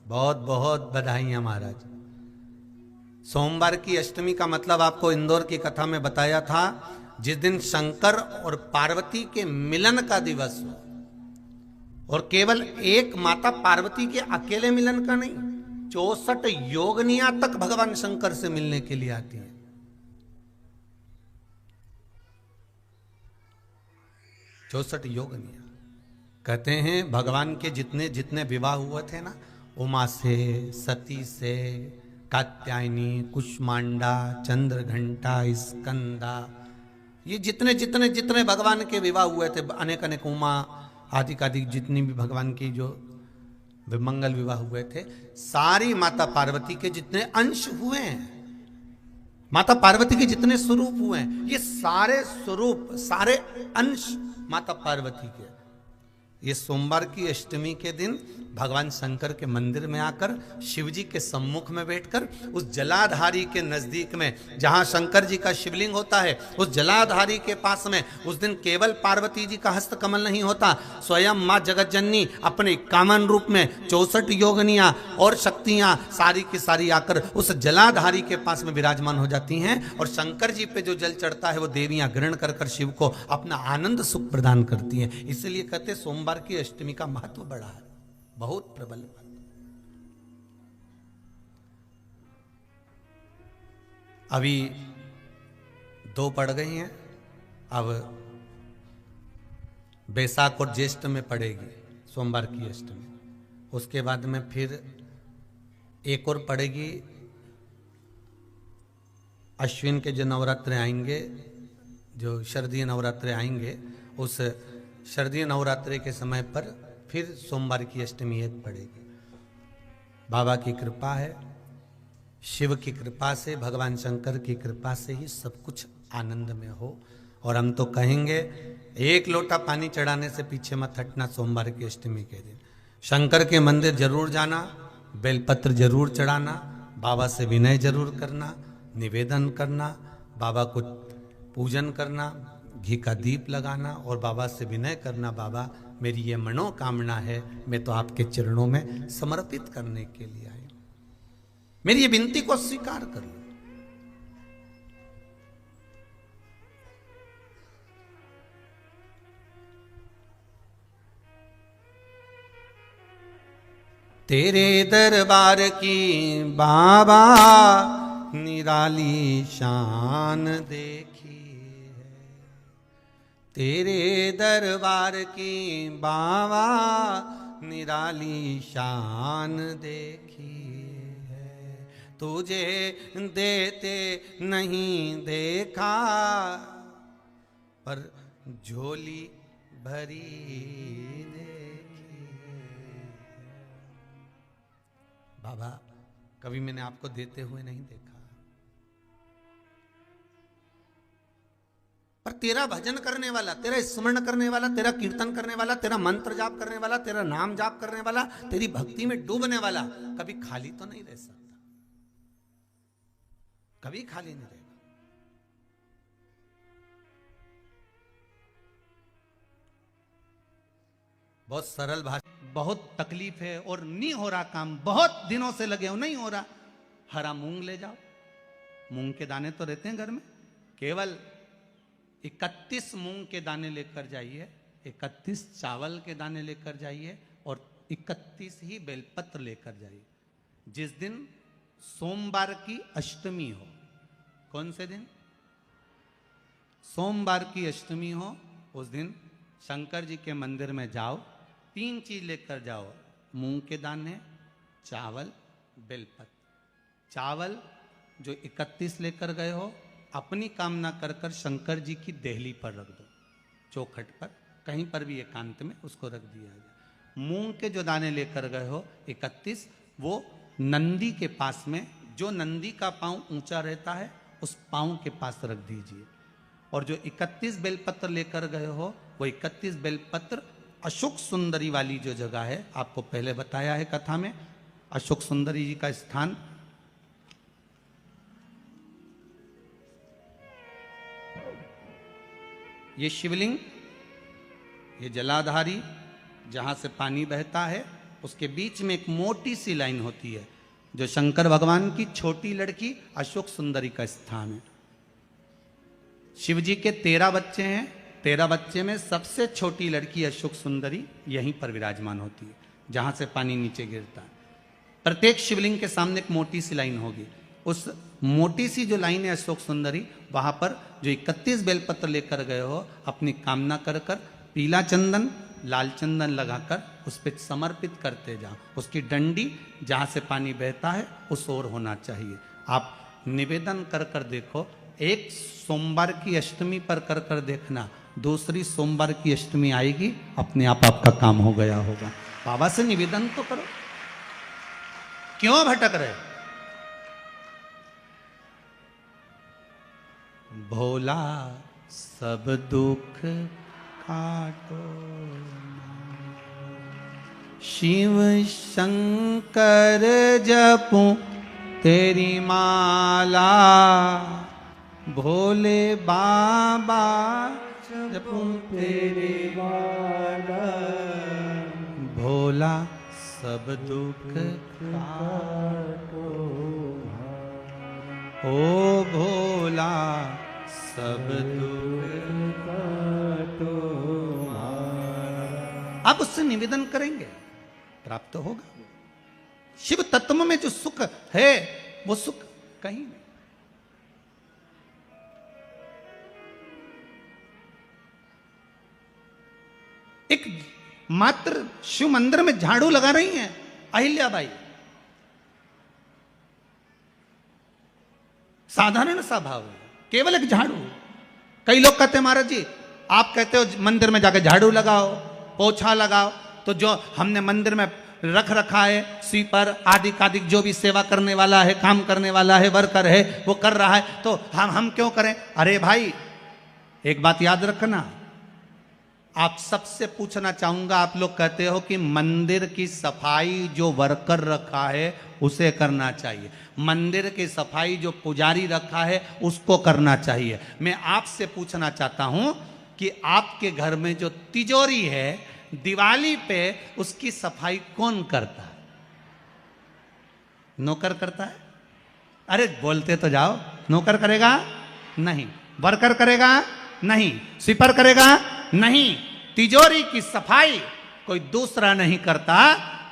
बहुत बहुत बधाइयां महाराज। सोमवार की अष्टमी का मतलब आपको इंदौर की कथा में बताया था, जिस दिन शंकर और पार्वती के मिलन का दिवस हो, और केवल एक माता पार्वती के अकेले मिलन का नहीं, 64 योगनियां तक भगवान शंकर से मिलने के लिए आती हैं। 64 योगनियां। कहते हैं भगवान के जितने जितने विवाह हुए थे ना, उमा से, सती से, कात्यायनी, कुष्मांडा, चंद्रघंटा, स्कंदा, ये जितने जितने जितने भगवान के विवाह हुए थे, अनेक अनेक उमा आदि आदि जितनी भी भगवान की जो विमंगल विवाह हुए थे, सारी माता पार्वती के जितने अंश हुए हैं, माता पार्वती के जितने स्वरूप हुए हैं, ये सारे स्वरूप, सारे अंश माता पार्वती के। ये सोमवार की अष्टमी के दिन भगवान शंकर के मंदिर में आकर शिव जी के सम्मुख में बैठकर उस जलाधारी के नजदीक में, जहां शंकर जी का शिवलिंग होता है, उस जलाधारी के पास में उस दिन केवल पार्वती जी का हस्त कमल नहीं होता, स्वयं मां जगतजननी अपने कामन रूप में 64 योगनियां और शक्तियां सारी की सारी आकर उस जलाधारी के पास में विराजमान हो जाती हैं, और शंकर जी पे जो जल चढ़ता है वो देवियां ग्रहण कर कर शिव को अपना आनंद सुख प्रदान करती हैं। इसलिए कहते सोमवार की अष्टमी का महत्व बड़ा है, बहुत प्रबल। अभी 2 पड़ गई हैं, अब बैसाख और ज्येष्ठ में पड़ेगी सोमवार की अष्टमी। उसके बाद में फिर एक और पड़ेगी, अश्विन के जो नवरात्र आएंगे, जो शरदीय नवरात्र आएंगे, उस शरदीय नवरात्रि के समय पर फिर सोमवार की अष्टमी एक पड़ेगी। बाबा की कृपा है, शिव की कृपा से, भगवान शंकर की कृपा से ही सब कुछ आनंद में हो। और हम तो कहेंगे एक लोटा पानी चढ़ाने से पीछे मत हटना। सोमवार की अष्टमी के दिन शंकर के मंदिर जरूर जाना, बेलपत्र जरूर चढ़ाना, बाबा से विनय जरूर करना, निवेदन करना, बाबा को पूजन करना, घी का दीप लगाना और बाबा से विनय करना, बाबा मेरी ये मनोकामना है, मैं तो आपके चरणों में समर्पित करने के लिए आई, मेरी ये विनती को स्वीकार कर लो। तेरे दरबार की बाबा निराली शान देखी, तेरे दरबार की बाबा निराली शान देखी है, तुझे देते नहीं देखा पर झोली भरी देखी। बाबा कभी मैंने आपको देते हुए नहीं देखा, पर तेरा भजन करने वाला, तेरा स्मरण करने वाला, तेरा कीर्तन करने वाला, तेरा मंत्र जाप करने वाला, तेरा नाम जाप करने वाला, तेरी भक्ति में डूबने वाला कभी खाली तो नहीं रह सकता, कभी खाली नहीं रहेगा। बहुत सरल भाषा, बहुत तकलीफ है और नहीं हो रहा काम, बहुत दिनों से लगे हो, नहीं हो रहा। हरा मूंग ले जाओ, मूंग के दाने तो रहते हैं घर में, केवल 31 मूंग के दाने लेकर जाइए, 31 चावल के दाने लेकर जाइए और 31 ही बेलपत्र लेकर जाइए। जिस दिन सोमवार की अष्टमी हो, कौन से दिन? सोमवार की अष्टमी हो, उस दिन शंकर जी के मंदिर में जाओ, 3 चीज लेकर जाओ, मूंग के दाने, चावल, बेलपत्र। चावल जो 31 लेकर गए हो, अपनी कामना कर कर शंकर जी की देहली पर रख दो, चौखट पर, कहीं पर भी एकांत में उसको रख दिया जाए। मूंग के जो दाने लेकर गए हो 31, वो नंदी के पास में, जो नंदी का पांव ऊंचा रहता है उस पांव के पास रख दीजिए। और जो 31 बेलपत्र लेकर गए हो, वो 31 बेलपत्र अशोक सुंदरी वाली जो जगह है, आपको पहले बताया है कथा में, अशोक सुंदरी जी का स्थान ये शिवलिंग, ये जलाधारी जहाँ से पानी बहता है, उसके बीच में एक मोटी सी लाइन होती है जो शंकर भगवान की छोटी लड़की अशोक सुंदरी का स्थान है। शिव जी के 13 बच्चे हैं, 13 बच्चे में सबसे छोटी लड़की अशोक सुंदरी यहीं पर विराजमान होती है जहां से पानी नीचे गिरता है। प्रत्येक शिवलिंग के सामने एक मोटी सी लाइन होगी, उस मोटी सी जो लाइन है अशोक सुंदरी, वहां पर जो 31 बेलपत्र लेकर गए हो अपनी कामना कर कर पीला चंदन लाल चंदन लगाकर उस पर समर्पित करते जाओ। उसकी डंडी जहां से पानी बहता है उस ओर होना चाहिए। आप निवेदन कर कर देखो, एक सोमवार की अष्टमी पर कर कर देखना, दूसरी सोमवार की अष्टमी आएगी अपने आप आपका काम हो गया होगा। बाबा से निवेदन तो करो, क्यों भटक रहे? भोला सब दुख काटो, शिव शंकर जपूं तेरी माला, भोले बाबा जपूं तेरी माला, भोला सब दुख काटो, ओ भोला सब दुख काटो। आप उससे निवेदन करेंगे, प्राप्त होगा। शिव तत्व में जो सुख है वो सुख कहीं नहीं। एक मात्र शिव मंदिर में झाड़ू लगा रही हैं अहिल्याबाई, साधारण सा भाव है, केवल एक झाड़ू। कई लोग कहते हैं महाराज जी आप कहते हो मंदिर में जाकर झाड़ू लगाओ पोछा लगाओ, तो जो हमने मंदिर में रख रखा है स्वीपर आदि कादिक जो भी सेवा करने वाला है, काम करने वाला है, वर्कर है, वो कर रहा है तो हम क्यों करें? अरे भाई एक बात याद रखना, आप सबसे पूछना चाहूंगा, आप लोग कहते हो कि मंदिर की सफाई जो वर्कर रखा है उसे करना चाहिए, मंदिर की सफाई जो पुजारी रखा है उसको करना चाहिए। मैं आपसे पूछना चाहता हूं कि आपके घर में जो तिजोरी है दिवाली पे उसकी सफाई कौन करता है? नौकर करता है? अरे बोलते तो जाओ। नौकर करेगा? नहीं। वर्कर करेगा? नहीं। स्वीपर करेगा? नहीं। तिजोरी की सफाई कोई दूसरा नहीं करता,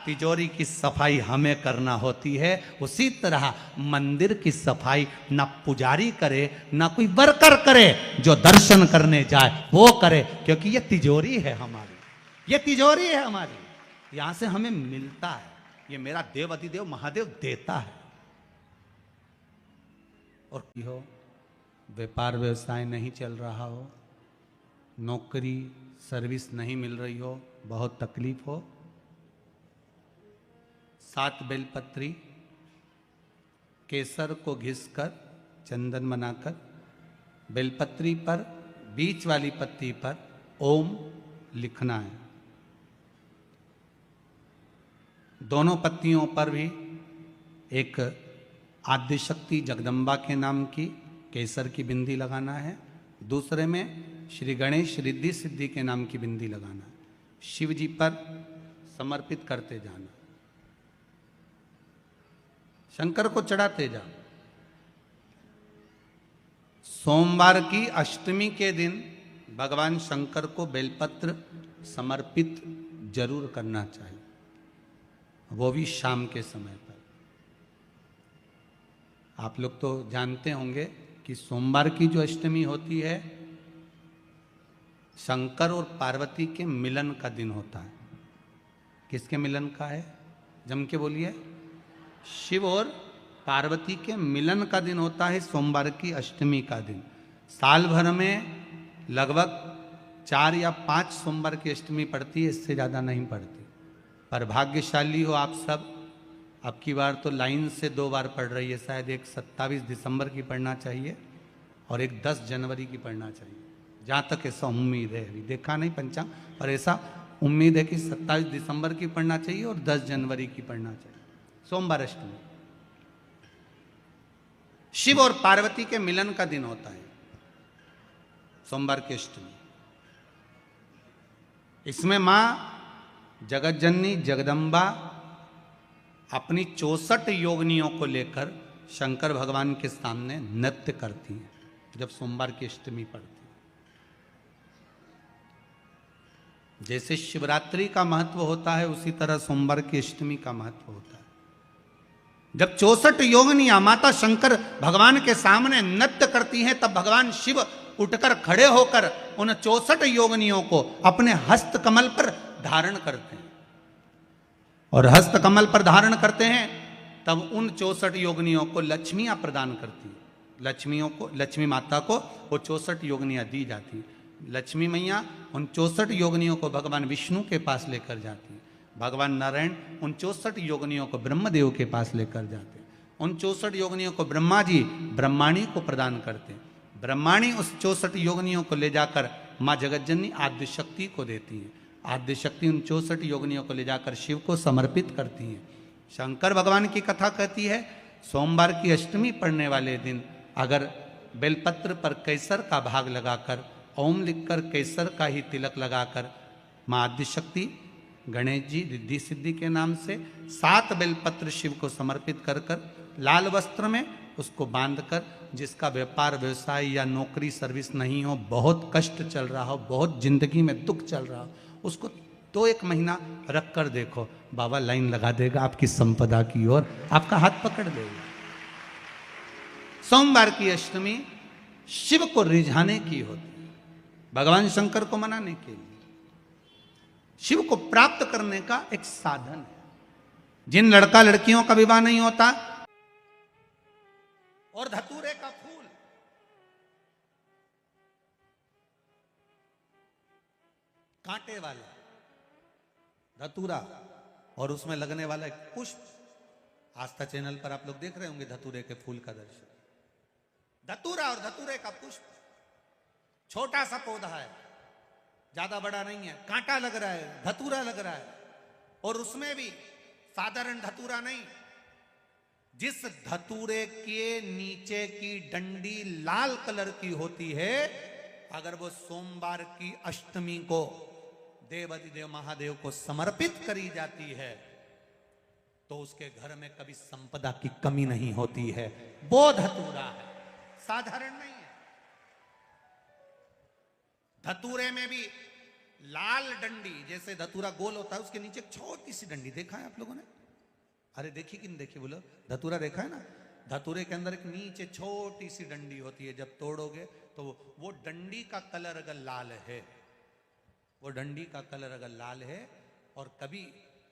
तिजोरी की सफाई हमें करना होती है। उसी तरह मंदिर की सफाई ना पुजारी करे ना कोई वर्कर करे, जो दर्शन करने जाए वो करे, क्योंकि ये तिजोरी है हमारी, ये तिजोरी है हमारी, यहां से हमें मिलता है, ये मेरा देव अधिदेव महादेव देता है। और हो व्यापार व्यवसाय नहीं चल रहा हो, नौकरी सर्विस नहीं मिल रही हो, बहुत तकलीफ हो, 7 बेलपत्री केसर को घिसकर चंदन बनाकर बेलपत्री पर बीच वाली पत्ती पर ओम लिखना है। दोनों पत्तियों पर भी एक आद्यशक्ति जगदम्बा के नाम की केसर की बिंदी लगाना है, दूसरे में श्री गणेश रिद्धि सिद्धि के नाम की बिंदी लगाना है। शिव जी पर समर्पित करते जाना, शंकर को चढ़ाते जाओ। सोमवार की अष्टमी के दिन भगवान शंकर को बेलपत्र समर्पित जरूर करना चाहिए, वो भी शाम के समय पर। आप लोग तो जानते होंगे कि सोमवार की जो अष्टमी होती है शंकर और पार्वती के मिलन का दिन होता है। किसके मिलन का है? जम के बोलिए। शिव और पार्वती के मिलन का दिन होता है सोमवार की अष्टमी का दिन। साल भर में लगभग 4 या 5 सोमवार की अष्टमी पड़ती है, इससे ज़्यादा नहीं पड़ती। पर भाग्यशाली हो आप सब, अब की बार तो लाइन से 2 बार पड़ रही है, शायद एक 27 दिसंबर की पढ़ना चाहिए और एक 10 जनवरी की पढ़ना चाहिए, जहाँ तक ऐसा उम्मीद है। अभी देखा नहीं पंचांग, पर ऐसा उम्मीद है कि 27 दिसंबर की पढ़ना चाहिए और 10 जनवरी की पढ़ना चाहिए, सोमवार अष्टमी। शिव और पार्वती के मिलन का दिन होता है सोमवार की अष्टमी। इसमें मां जगत जननी जगदम्बा अपनी 64 योगिनियों को लेकर शंकर भगवान के सामने नृत्य करती हैं जब सोमवार की अष्टमी पड़ती है। जैसे शिवरात्रि का महत्व होता है उसी तरह सोमवार की अष्टमी का महत्व होता है। जब 64 योगिनियां माता शंकर भगवान के सामने नृत्य करती हैं तब भगवान शिव उठकर खड़े होकर उन 64 योगिनियों को अपने हस्त कमल पर धारण करते हैं और हस्त कमल पर धारण करते हैं तब उन 64 योगिनियों को लक्ष्मियां प्रदान करती हैं। लक्ष्मी माता को वो 64 योगिनियां दी जाती हैं। लक्ष्मी मैया उन 64 योगिनियों को भगवान विष्णु के पास लेकर जाती हैं। भगवान नारायण उन 64 योगिनियों को ब्रह्मदेव के पास लेकर जाते हैं। उन 64 योगिनियों को ब्रह्मा जी ब्रह्माणी को प्रदान करते हैं। ब्रह्माणी उस 64 योगिनियों को ले जाकर माँ जगतजननी आद्य शक्ति को देती है। आद्य शक्ति उन 64 योगिनियों को ले जाकर शिव को समर्पित करती हैं। शंकर भगवान की कथा कहती है सोमवार की अष्टमी पड़ने वाले दिन अगर बेलपत्र पर केसर का भाग लगाकर ओम लिखकर केसर का ही तिलक लगाकर माँ आद्य शक्ति गणेश जी रिद्धि सिद्धि के नाम से 7 बेलपत्र शिव को समर्पित कर कर लाल वस्त्र में उसको बांधकर, जिसका व्यापार व्यवसाय या नौकरी सर्विस नहीं हो, बहुत कष्ट चल रहा हो, बहुत जिंदगी में दुख चल रहा हो, उसको 1 महीना रख कर देखो, बाबा लाइन लगा देगा आपकी संपदा की ओर, आपका हाथ पकड़ देगा। सोमवार की अष्टमी शिव को रिझाने की होती है, भगवान शंकर को मनाने के लिए, शिव को प्राप्त करने का एक साधन है। जिन लड़का लड़कियों का विवाह नहीं होता और धतूरे का फूल, कांटे वाला धतूरा और उसमें लगने वाला एक पुष्प, आस्था चैनल पर आप लोग देख रहे होंगे धतूरे के फूल का दर्शन। धतूरा और धतूरे का पुष्प छोटा सा पौधा है, ज्यादा बड़ा नहीं है, कांटा लग रहा है, धतूरा लग रहा है, और उसमें भी साधारण धतूरा नहीं, जिस धतूरे के नीचे की डंडी लाल कलर की होती है, अगर वो सोमवार की अष्टमी को देवाधिदेव महादेव को समर्पित करी जाती है तो उसके घर में कभी संपदा की कमी नहीं होती है। वो धतूरा है, साधारण नहीं है। धतूरे में भी लाल डंडी, जैसे धतूरा गोल होता है उसके नीचे एक छोटी सी डंडी, देखा है आप लोगों ने? अरे देखी कि नहीं देखी बोलो? धतूरा देखा है ना? धतूरे के अंदर एक नीचे छोटी सी डंडी होती है, जब तोड़ोगे तो वो डंडी का कलर अगर लाल है, वो डंडी का कलर अगर लाल है, और कभी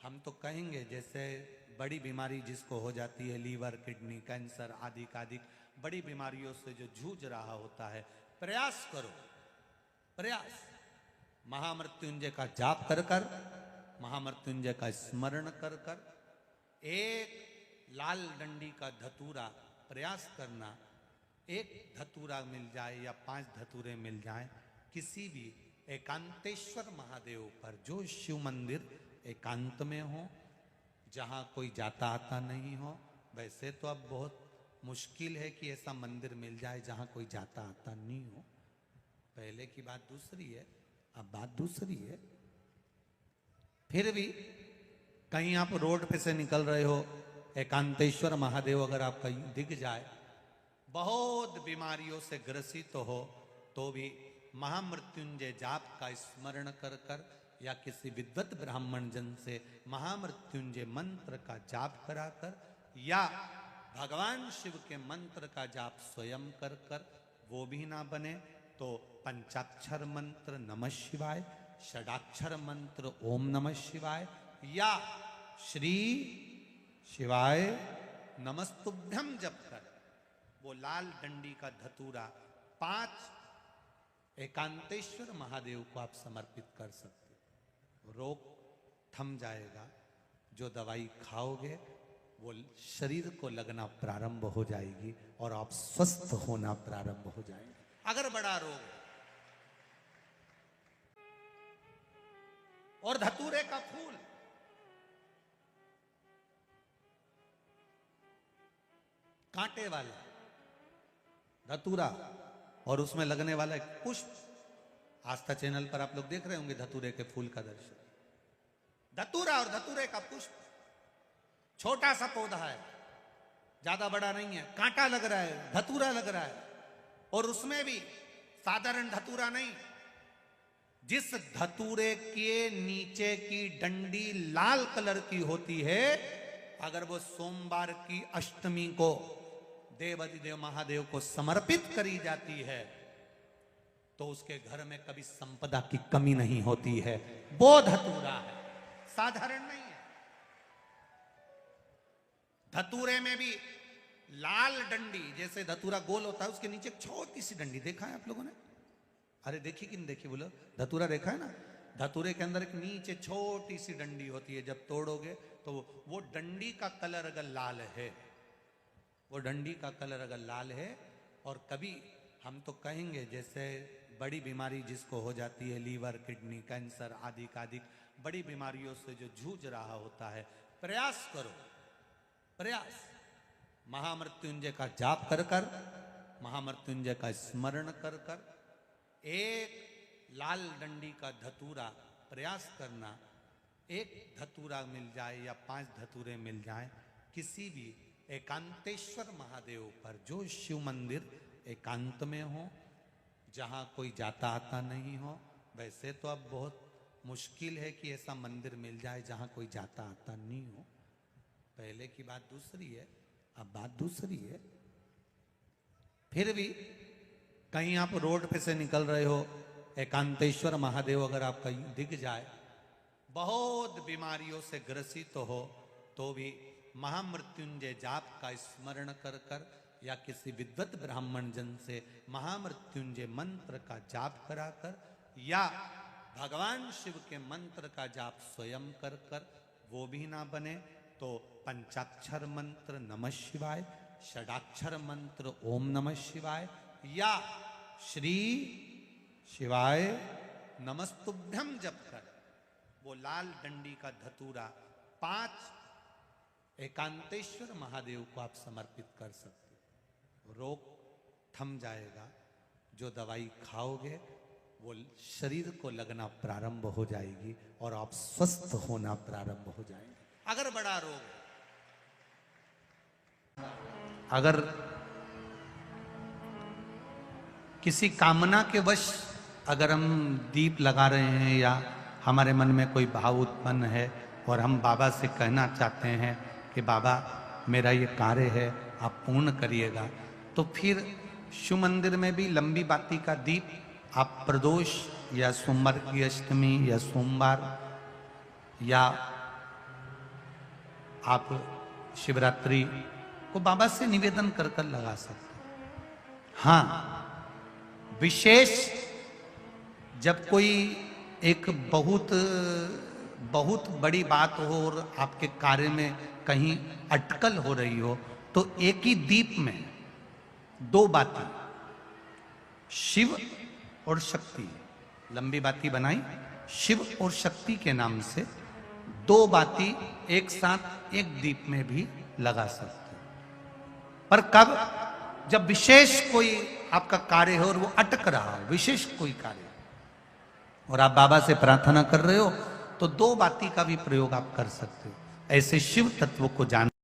हम तो कहेंगे जैसे बड़ी बीमारी जिसको हो जाती है, लीवर, किडनी, कैंसर आदि आदि बड़ी बीमारियों से जो जूझ रहा होता है, प्रयास करो, प्रयास, महामृत्युंजय का जाप कर कर, महामृत्युंजय का स्मरण कर कर, एक लाल डंडी का धतूरा प्रयास करना, एक धतूरा मिल जाए या 5 धतूरे मिल जाए किसी भी एकांतेश्वर महादेव पर, जो शिव मंदिर एकांत में हो, जहां कोई जाता आता नहीं हो। वैसे तो अब बहुत मुश्किल है कि ऐसा मंदिर मिल जाए जहां कोई जाता आता नहीं हो, पहले की बात दूसरी है, अब बात दूसरी है। फिर भी कहीं आप रोड पे से निकल रहे हो, एकांतेश्वर महादेव अगर आपका दिख जाए, बहुत बीमारियों से ग्रसित हो, तो भी महामृत्युंजय जाप का स्मरण कर कर या किसी विद्वत ब्राह्मण जन से महामृत्युंजय मंत्र का जाप कराकर या भगवान शिव के मंत्र का जाप स्वयं कर कर, वो भी ना बने तो पंचाक्षर मंत्र नमः शिवाय, षडाक्षर मंत्र ओम नमः शिवाय या श्री शिवाय नमस्तुभ्यम जप कर वो लाल डंडी का धतूरा 5 एकांतेश्वर महादेव को आप समर्पित कर सकते हो। रोग थम जाएगा, जो दवाई खाओगे वो शरीर को लगना प्रारंभ हो जाएगी और आप स्वस्थ होना प्रारंभ हो जाएंगे। अगर बड़ा रोग और धतूरे का फूल, कांटे वाला धतूरा और उसमें लगने वाला एक पुष्प, आस्था चैनल पर आप लोग देख रहे होंगे धतूरे के फूल का दर्शन। धतूरा और धतूरे का पुष्प छोटा सा पौधा है, ज्यादा बड़ा नहीं है, कांटा लग रहा है, धतूरा लग रहा है, और उसमें भी साधारण धतूरा नहीं, जिस धतूरे के नीचे की डंडी लाल कलर की होती है, अगर वो सोमवार की अष्टमी को देवाधिदेव महादेव को समर्पित करी जाती है तो उसके घर में कभी संपदा की कमी नहीं होती है। वो धतूरा है, साधारण नहीं है। धतूरे में भी लाल डंडी, जैसे धतूरा गोल होता है उसके नीचे छोटी सी डंडी, देखा है आप लोगों ने? अरे देखी कि नहीं देखी बोलो? धतूरा देखा है ना? धतूरे के अंदर एक नीचे छोटी सी डंडी होती है, जब तोड़ोगे तो वो डंडी का कलर अगर लाल है, वो डंडी का कलर अगर लाल है, और कभी हम तो कहेंगे जैसे बड़ी बीमारी जिसको हो जाती है, लीवर, किडनी, कैंसर आदि का आदि बड़ी बीमारियों से जो जूझ रहा होता है, प्रयास करो, प्रयास महामृत्युंजय का जाप कर कर, महामृत्युंजय का स्मरण कर कर, एक लाल डंडी का धतूरा प्रयास करना, एक धतूरा मिल जाए या 5 धतूरे मिल जाए किसी भी एकांतेश्वर महादेव पर, जो शिव मंदिर एकांत में हो, जहां कोई जाता आता नहीं हो। वैसे तो अब बहुत मुश्किल है कि ऐसा मंदिर मिल जाए जहां कोई जाता आता नहीं हो, पहले की बात दूसरी है, अब बात दूसरी है। फिर भी कहीं आप रोड पे से निकल रहे हो, एकांतेश्वर महादेव अगर आपका दिख जाए, बहुत बीमारियों से ग्रसित हो, तो भी महामृत्युंजय जाप का स्मरण कर कर या किसी विद्वत ब्राह्मण जन से महामृत्युंजय मंत्र का जाप कराकर, या भगवान शिव के मंत्र का जाप स्वयं कर कर, वो भी ना बने तो पंचाक्षर मंत्र नमः शिवाय, षडाक्षर मंत्र ओम नमः शिवाय, या श्री शिवाय नमस्तुभ्यम जप कर वो लाल डंडी का धतूरा 5 एकांतेश्वर महादेव को आप समर्पित कर सकते हो। रोग थम जाएगा, जो दवाई खाओगे वो शरीर को लगना प्रारंभ हो जाएगी और आप स्वस्थ होना प्रारंभ हो जाएंगे। अगर बड़ा रोग, अगर किसी कामना के वश अगर हम दीप लगा रहे हैं या हमारे मन में कोई भाव उत्पन्न है और हम बाबा से कहना चाहते हैं कि बाबा मेरा ये कार्य है आप पूर्ण करिएगा, तो फिर शिव मंदिर में भी लंबी बाती का दीप आप प्रदोष या सोमवार की अष्टमी या सोमवार या आप शिवरात्रि को बाबा से निवेदन कर कर लगा सकते हैं। हाँ, विशेष जब कोई एक बहुत बड़ी बात हो और आपके कार्य में कहीं अटकल हो रही हो, तो एक ही दीप में 2 बाती, शिव और शक्ति, लंबी बाती बनाई शिव और शक्ति के नाम से, 2 बाती एक साथ एक दीप में भी लगा सकते हो। पर कब? जब विशेष कोई आपका कार्य हो और वो अटक रहा हो, विशेष कोई कार्य, और आप बाबा से प्रार्थना कर रहे हो, तो 2 बाती का भी प्रयोग आप कर सकते हो। ऐसे शिव तत्व को जान